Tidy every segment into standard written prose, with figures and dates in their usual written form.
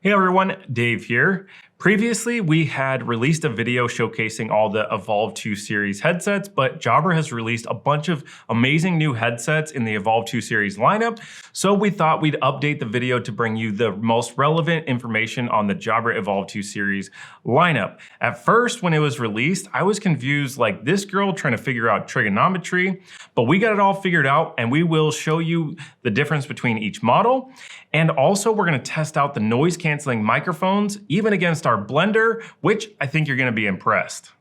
Hey everyone, Dave here. Previously, we had released a video showcasing all the Evolve 2 series headsets, but Jabra has released a bunch of amazing new headsets in the Evolve 2 series lineup, so we thought we'd update the video to bring you the most relevant information on the Jabra Evolve 2 series lineup. At first, when it was released, I was confused like this girl trying to figure out trigonometry, but we got it all figured out and we will show you the difference between each model. And also, we're going to test out the noise canceling microphones, even against our Blender, which I think you're going to be impressed.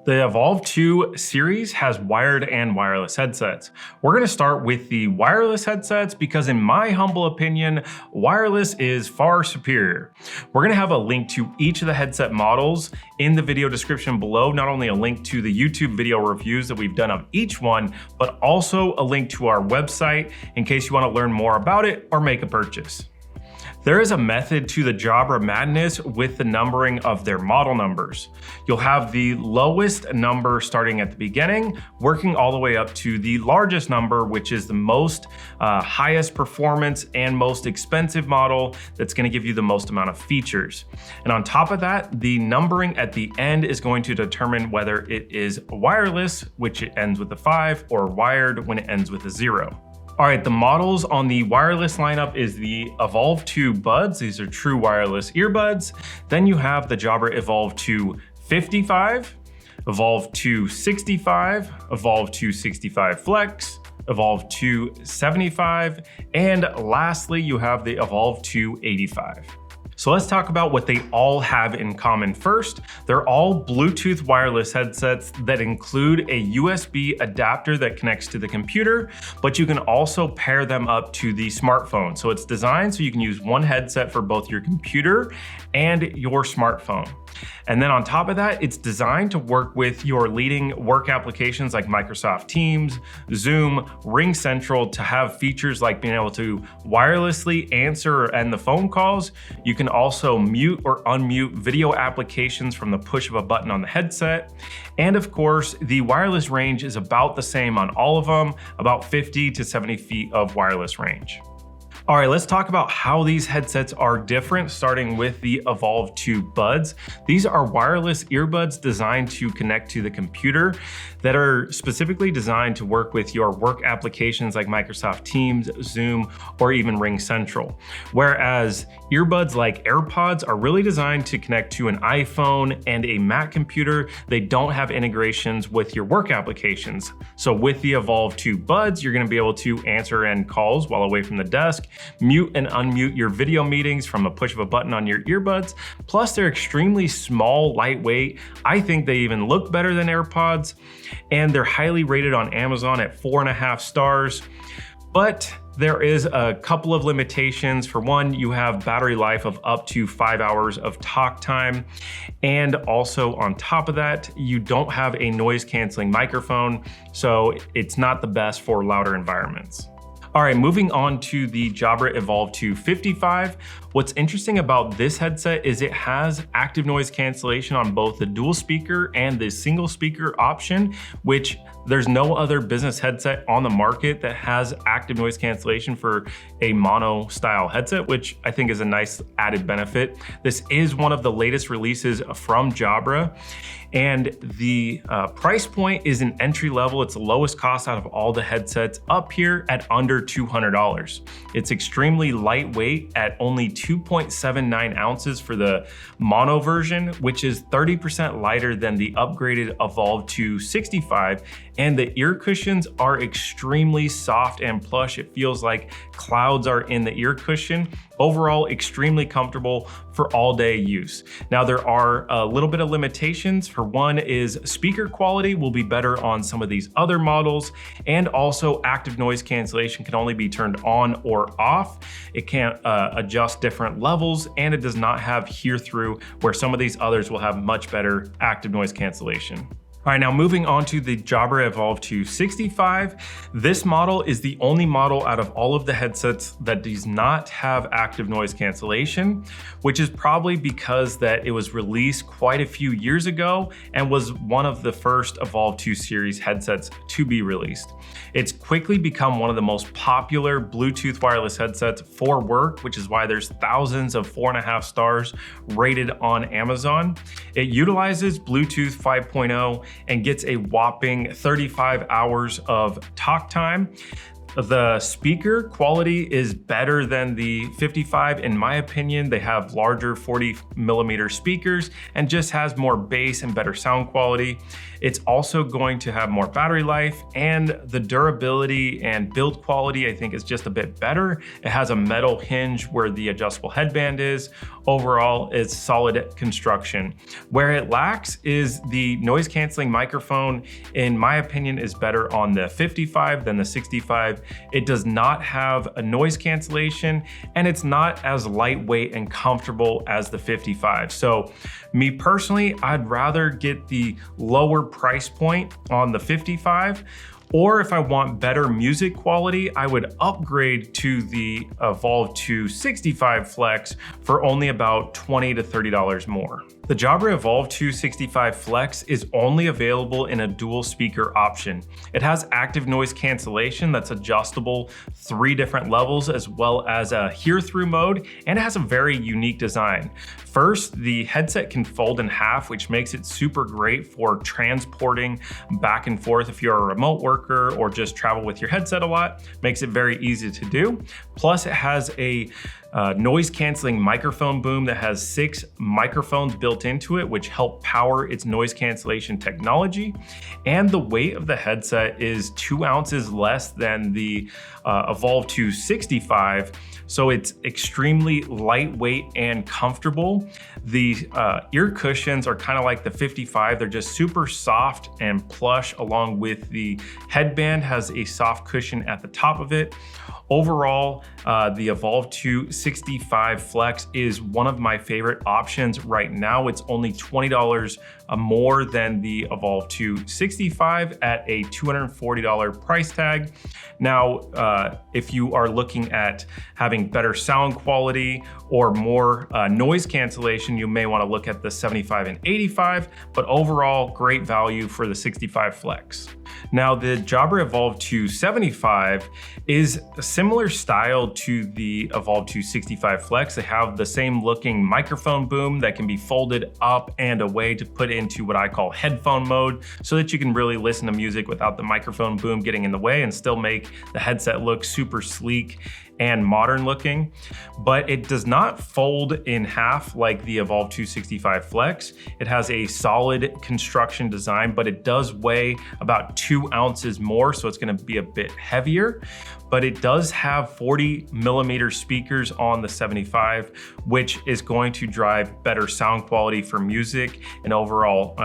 The Evolve 2 series has wired and wireless headsets. We're going to start with the wireless headsets because in my humble opinion, wireless is far superior. We're going to have a link to each of the headset models in the video description below, not only a link to the YouTube video reviews that we've done of each one, but also a link to our website in case you want to learn more about it or make a purchase. There is a method to the Jabra madness with the numbering of their model numbers. You'll have the lowest number starting at the beginning, working all the way up to the largest number, which is the most highest performance and most expensive model that's going to give you the most amount of features. And on top of that, the numbering at the end is going to determine whether it is wireless, which it ends with a 5, or wired when it ends with a 0. All right, the models on the wireless lineup is the Evolve 2 Buds. These are true wireless earbuds. Then you have the Jabra Evolve 2 55, Evolve 2 65, Evolve 2 65 Flex, Evolve 2 75, and lastly, you have the Evolve 2 85. So let's talk about what they all have in common first. They're all Bluetooth wireless headsets that include a USB adapter that connects to the computer, but you can also pair them up to the smartphone. So it's designed so you can use one headset for both your computer and your smartphone. And then on top of that, it's designed to work with your leading work applications like Microsoft Teams, Zoom, RingCentral to have features like being able to wirelessly answer or end the phone calls. You can also mute or unmute video applications from the push of a button on the headset. And of course, the wireless range is about the same on all of them, about 50 to 70 feet of wireless range. All right, let's talk about how these headsets are different, starting with the Evolve 2 Buds. These are wireless earbuds designed to connect to the computer that are specifically designed to work with your work applications like Microsoft Teams, Zoom, or even RingCentral. Whereas earbuds like AirPods are really designed to connect to an iPhone and a Mac computer. They don't have integrations with your work applications. So with the Evolve 2 Buds, you're gonna be able to answer and calls while away from the desk, mute and unmute your video meetings from a push of a button on your earbuds. Plus, they're extremely small, lightweight. I think they even look better than AirPods, and they're highly rated on Amazon at 4.5 stars. But there is a couple of limitations. For one, you have battery life of up to 5 hours of talk time. And also on top of that, you don't have a noise canceling microphone, so it's not the best for louder environments. All right, moving on to the Jabra Evolve 2 55. What's interesting about this headset is it has active noise cancellation on both the dual speaker and the single speaker option, which there's no other business headset on the market that has active noise cancellation for a mono style headset, which I think is a nice added benefit. This is one of the latest releases from Jabra, and the price point is an entry level. It's the lowest cost out of all the headsets up here at under $200. It's extremely lightweight at only 2.79 ounces for the mono version, which is 30% lighter than the upgraded Evolve 2 65. And the ear cushions are extremely soft and plush. It feels like clouds are in the ear cushion. Overall, extremely comfortable for all day use. Now, there are a little bit of limitations. For one is speaker quality will be better on some of these other models, and also active noise cancellation can only be turned on or off. It can't adjust different levels, and it does not have hear through, where some of these others will have much better active noise cancellation. All right, now moving on to the Jabra Evolve 265. This model is the only model out of all of the headsets that does not have active noise cancellation, which is probably because that it was released quite a few years ago and was one of the first Evolve 2 series headsets to be released. It's quickly become one of the most popular Bluetooth wireless headsets for work, which is why there's thousands of 4.5 stars rated on Amazon. It utilizes Bluetooth 5.0 and gets a whopping 35 hours of talk time. The speaker quality is better than the 55 in my opinion. They have larger 40mm speakers and just has more bass and better sound quality. It's also going to have more battery life, and the durability and build quality I think is just a bit better. It has a metal hinge where the adjustable headband is. Overall, it's solid construction. Where it lacks is the noise canceling microphone, in my opinion, is better on the 55 than the 65. It does not have a noise cancellation, and it's not as lightweight and comfortable as the 55. So me personally, I'd rather get the lower price point on the 55. Or if I want better music quality, I would upgrade to the Evolve 265 Flex for only about $20 to $30 more. The Jabra Evolve 265 Flex is only available in a dual speaker option. It has active noise cancellation that's adjustable 3 different levels, as well as a hear-through mode, and it has a very unique design. First, the headset can fold in half, which makes it super great for transporting back and forth if you're a remote worker or just travel with your headset a lot. Makes it very easy to do. Plus, it has a noise canceling microphone boom that has 6 microphones built into it, which help power its noise cancellation technology. And the weight of the headset is 2 ounces less than the Evolve 265. So it's extremely lightweight and comfortable. The ear cushions are kind of like the 55. They're just super soft and plush, along with the headband has a soft cushion at the top of it. Overall, the Evolve 265 Flex is one of my favorite options right now. It's only $20 more than the Evolve 265 at a $240 price tag. Now, if you are looking at having better sound quality or more noise cancellation, you may want to look at the 75 and 85, but overall, great value for the 65 Flex. Now, the Jabra Evolve 275 is a similar style to the Evolve 265 Flex. They have the same looking microphone boom that can be folded up and away to put into what I call headphone mode, so that you can really listen to music without the microphone boom getting in the way and still make the headset look super sleek and modern looking. But it does not fold in half like the Evolve 265 Flex. It has a solid construction design, but it does weigh about 2 ounces more, so it's going to be a bit heavier. But it does have 40mm speakers on the 75, which is going to drive better sound quality for music, and overall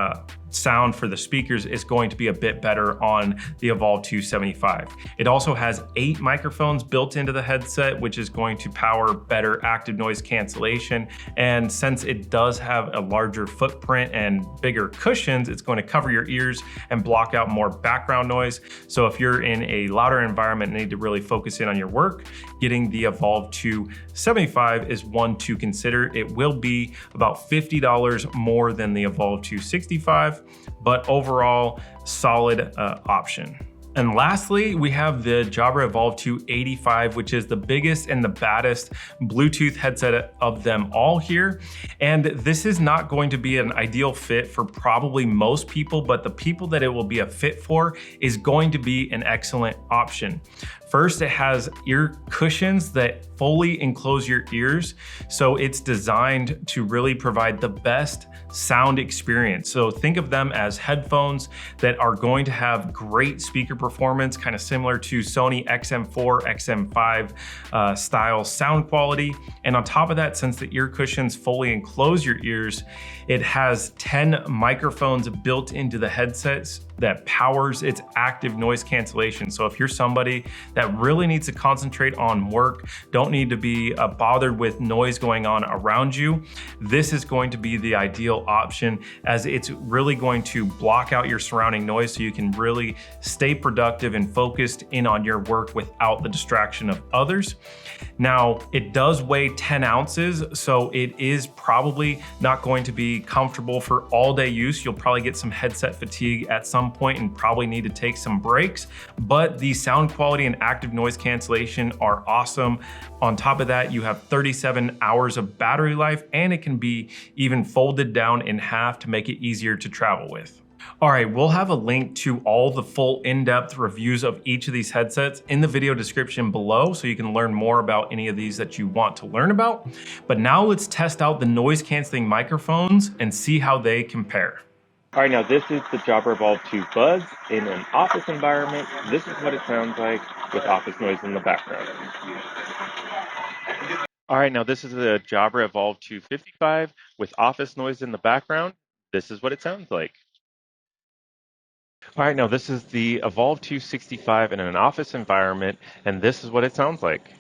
sound for the speakers is going to be a bit better on the Evolve 275. It also has 8 microphones built into the headset, which is going to power better active noise cancellation. And since it does have a larger footprint and bigger cushions, it's going to cover your ears and block out more background noise. So if you're in a louder environment and need to really focus in on your work, getting the Evolve 275 is one to consider. It will be about $50 more than the Evolve 265, but overall, solid option. And lastly, we have the Jabra Evolve 285, which is the biggest and the baddest Bluetooth headset of them all here. And this is not going to be an ideal fit for probably most people, but the people that it will be a fit for is going to be an excellent option. First, it has ear cushions that fully enclose your ears. So it's designed to really provide the best sound experience. So think of them as headphones that are going to have great speaker performance, kind of similar to Sony XM4, XM5 style sound quality. And on top of that, since the ear cushions fully enclose your ears, it has 10 microphones built into the headsets, that powers its active noise cancellation. So if you're somebody that really needs to concentrate on work, don't need to be bothered with noise going on around you, this is going to be the ideal option, as it's really going to block out your surrounding noise so you can really stay productive and focused in on your work without the distraction of others. Now, it does weigh 10 ounces, so it is probably not going to be comfortable for all day use. You'll probably get some headset fatigue at some point and probably need to take some breaks, but the sound quality and active noise cancellation are awesome. On top of that, you have 37 hours of battery life, and it can be even folded down in half to make it easier to travel with. All right, we'll have a link to all the full in-depth reviews of each of these headsets in the video description below, so you can learn more about any of these that you want to learn about. But now let's test out the noise canceling microphones and see how they compare. All right, now this is the Jabra Evolve 2 Buds in an office environment. This is what it sounds like with office noise in the background. All right, now this is the Jabra Evolve 255 with office noise in the background. This is what it sounds like. All right, now this is the Evolve 265 in an office environment, and this is what it sounds like.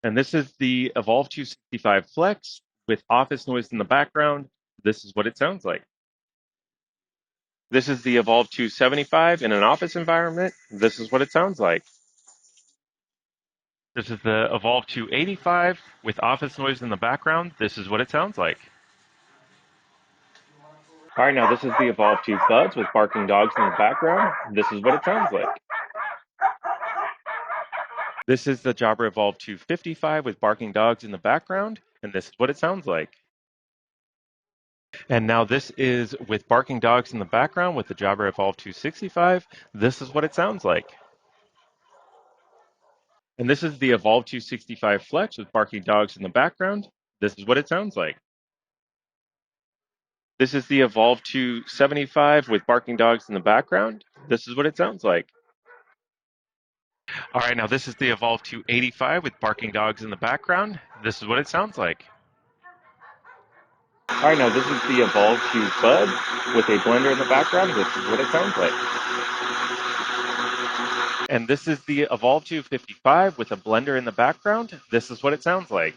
And this is the Evolve 265 Flex with office noise in the background. This is what it sounds like. This is the Evolve 275 in an office environment. This is what it sounds like. This is the Evolve 285 with office noise in the background. This is what it sounds like. All right, now this is the Evolve 2 Buds with barking dogs in the background. This is what it sounds like. This is the Jabra Evolve 255 with barking dogs in the background, and this is what it sounds like. And now this is with barking dogs in the background with the Jabra Evolve 265. This is what it sounds like. And this is the Evolve 265 Flex with barking dogs in the background. This is what it sounds like. This is the Evolve 275 with barking dogs in the background. This is what it sounds like. All right, now this is the Evolve 285 with barking dogs in the background. This is what it sounds like. All right, now this is the Evolve 2 Buds with a blender in the background. This is what it sounds like. And this is the Evolve 255 with a blender in the background. This is what it sounds like.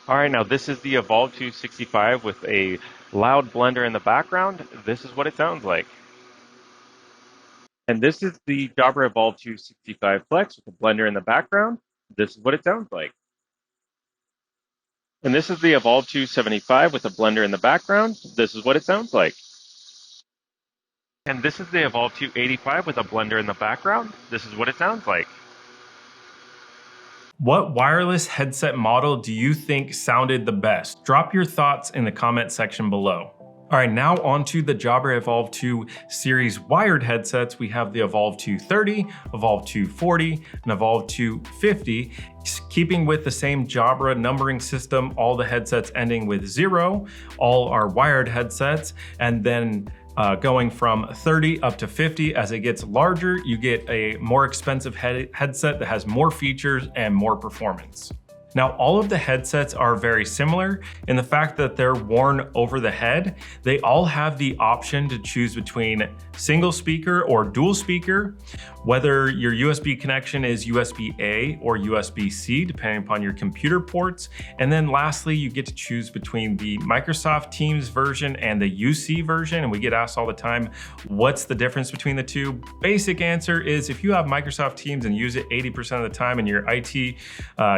All right, now this is the Evolve 265 with a loud blender in the background. This is what it sounds like. And this is the Jabra Evolve 265 Flex with a blender in the background. This is what it sounds like. And this is the Evolve 275 with a blender in the background. This is what it sounds like. And this is the Evolve 285 with a blender in the background. This is what it sounds like. What wireless headset model do you think sounded the best? Drop your thoughts in the comment section below. All right, now onto the Jabra Evolve 2 series wired headsets. We have the Evolve 230, Evolve 240, and Evolve 250. Keeping with the same Jabra numbering system, all the headsets ending with 0, all are wired headsets, and then going from 30 up to 50. As it gets larger, you get a more expensive headset that has more features and more performance. Now, all of the headsets are very similar in the fact that they're worn over the head. They all have the option to choose between single speaker or dual speaker, whether your USB connection is USB-A or USB-C, depending upon your computer ports. And then lastly, you get to choose between the Microsoft Teams version and the UC version. And we get asked all the time, what's the difference between the two? Basic answer is if you have Microsoft Teams and use it 80% of the time and your IT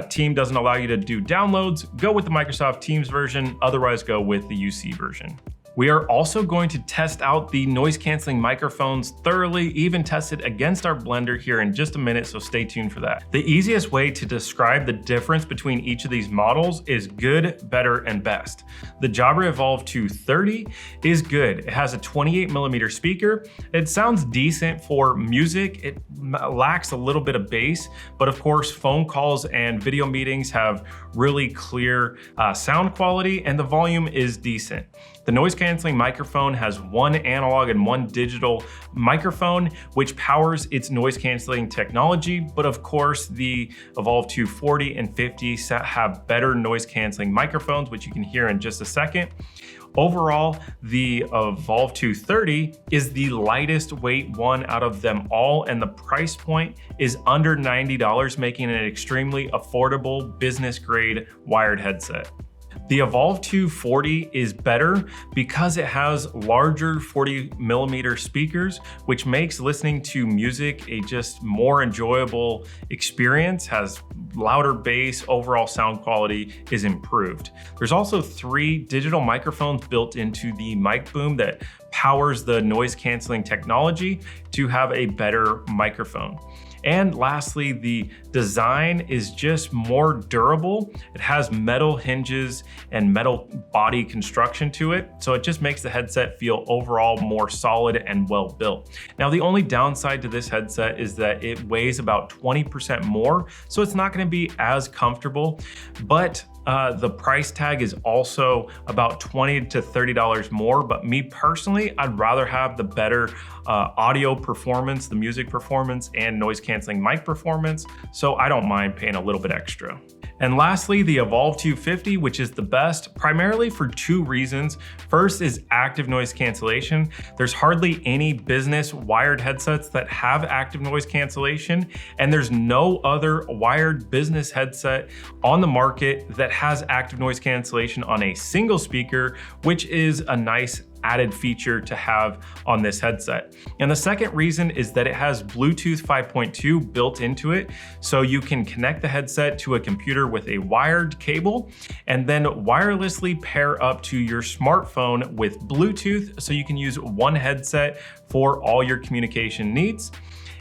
team doesn't allow you to do downloads, go with the Microsoft Teams version, otherwise go with the UC version. We are also going to test out the noise canceling microphones thoroughly, even test it against our blender here in just a minute, so stay tuned for that. The easiest way to describe the difference between each of these models is good, better, and best. The Jabra Evolve 230 is good. It has a 28mm speaker. It sounds decent for music. It lacks a little bit of bass, but of course, phone calls and video meetings have really clear sound quality, and the volume is decent. The noise canceling microphone has one analog and one digital microphone, which powers its noise canceling technology. But of course, the Evolve 240 and 50 have better noise canceling microphones, which you can hear in just a second. Overall, the Evolve 230 is the lightest weight one out of them all, and the price point is under $90, making it an extremely affordable business grade wired headset. The Evolve 240 is better because it has larger 40mm speakers, which makes listening to music a just more enjoyable experience, has louder bass, overall sound quality is improved. There's also 3 digital microphones built into the mic boom that powers the noise canceling technology to have a better microphone. And lastly, the design is just more durable. It has metal hinges and metal body construction to it, so it just makes the headset feel overall more solid and well built. Now, the only downside to this headset is that it weighs about 20% more, so it's not going to be as comfortable, but the price tag is also about $20 to $30 more, but me personally, I'd rather have the better audio performance, the music performance, and noise canceling mic performance, so I don't mind paying a little bit extra. And lastly, the Evolve 250, which is the best, primarily for 2 reasons. First is active noise cancellation. There's hardly any business wired headsets that have active noise cancellation, and there's no other wired business headset on the market that has active noise cancellation on a single speaker, which is a nice added feature to have on this headset. And the second reason is that it has Bluetooth 5.2 built into it, so you can connect the headset to a computer with a wired cable and then wirelessly pair up to your smartphone with Bluetooth, so you can use one headset for all your communication needs.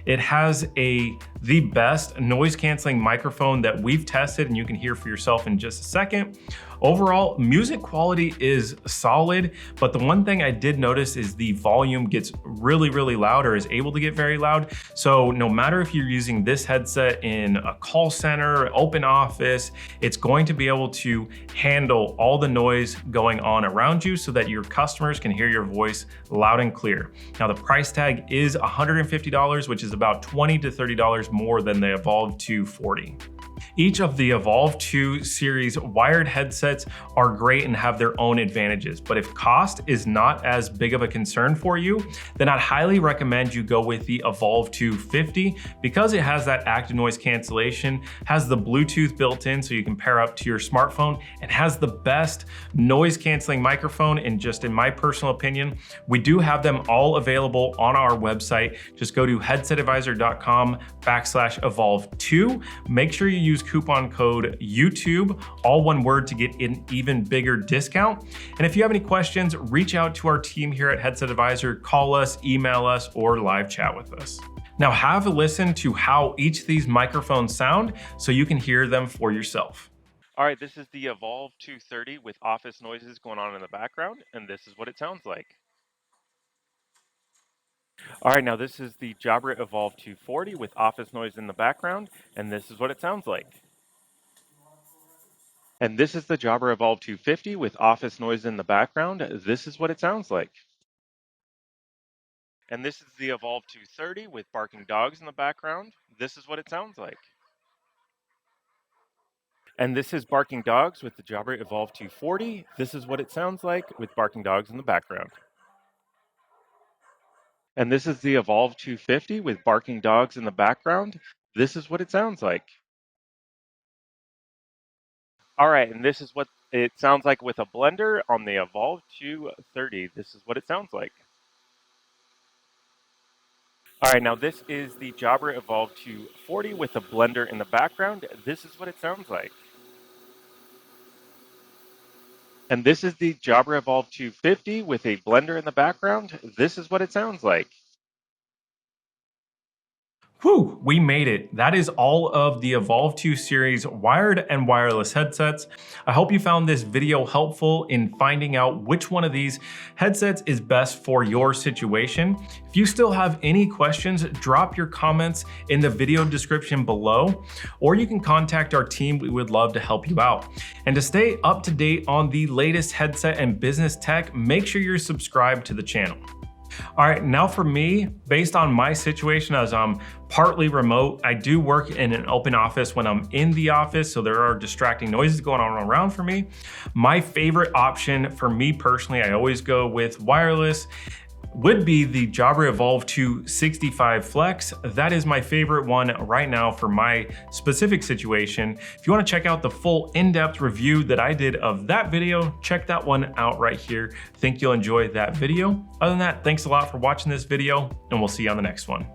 It has the best noise canceling microphone that we've tested, and you can hear for yourself in just a second. Overall, music quality is solid, but the one thing I did notice is the volume gets really, really loud, or is able to get very loud. So no matter if you're using this headset in a call center, open office, it's going to be able to handle all the noise going on around you so that your customers can hear your voice loud and clear. Now, the price tag is $150, which is about $20 to $30 more than the Evolve 240. Each of the Evolve 2 series wired headsets are great and have their own advantages, but if cost is not as big of a concern for you, then I'd highly recommend you go with the Evolve 250 because it has that active noise cancellation, has the Bluetooth built in so you can pair up to your smartphone, and has the best noise canceling microphone. And just in my personal opinion, we do have them all available on our website. Just go to headsetadvisor.com/Evolve2. Make sure you use coupon code YouTube, all one word, to get an even bigger discount. And if you have any questions, reach out to our team here at Headset Advisor, call us, email us, or live chat with us. Now have a listen to how each of these microphones sound so you can hear them for yourself. All right, this is the Evolve 230 with office noises going on in the background, and this is what it sounds like. All right, now this is the Jabra Evolve 240 with office noise in the background, and this is what it sounds like. And this is the Jabra Evolve 250 with office noise in the background. This is what it sounds like. And this is the Evolve 230 with barking dogs in the background. This is what it sounds like. And this is barking dogs with the Jabra Evolve 240. This is what it sounds like with barking dogs in the background. And this is the Evolve 250 with barking dogs in the background. This is what it sounds like. All right, and this is what it sounds like with a blender on the Evolve 230. This is what it sounds like. All right, now this is the Jabra Evolve 240 with a blender in the background. This is what it sounds like. And this is the Jabra Evolve 250 with a blender in the background. This is what it sounds like. Whew, we made it. That is all of the Evolve 2 series wired and wireless headsets. I hope you found this video helpful in finding out which one of these headsets is best for your situation. If you still have any questions, drop your comments in the video description below, or you can contact our team. We would love to help you out. And to stay up to date on the latest headset and business tech, make sure you're subscribed to the channel. All right, now for me, based on my situation as I'm partly remote, I do work in an open office when I'm in the office, so there are distracting noises going on around for me. My favorite option for me personally, I always go with wireless, would be the Jabra Evolve 2 65 Flex. That is my favorite one right now for my specific situation. If you want to check out the full in-depth review that I did of that video, check that one out right here. Think you'll enjoy that video. Other than that, thanks a lot for watching this video, and we'll see you on the next one.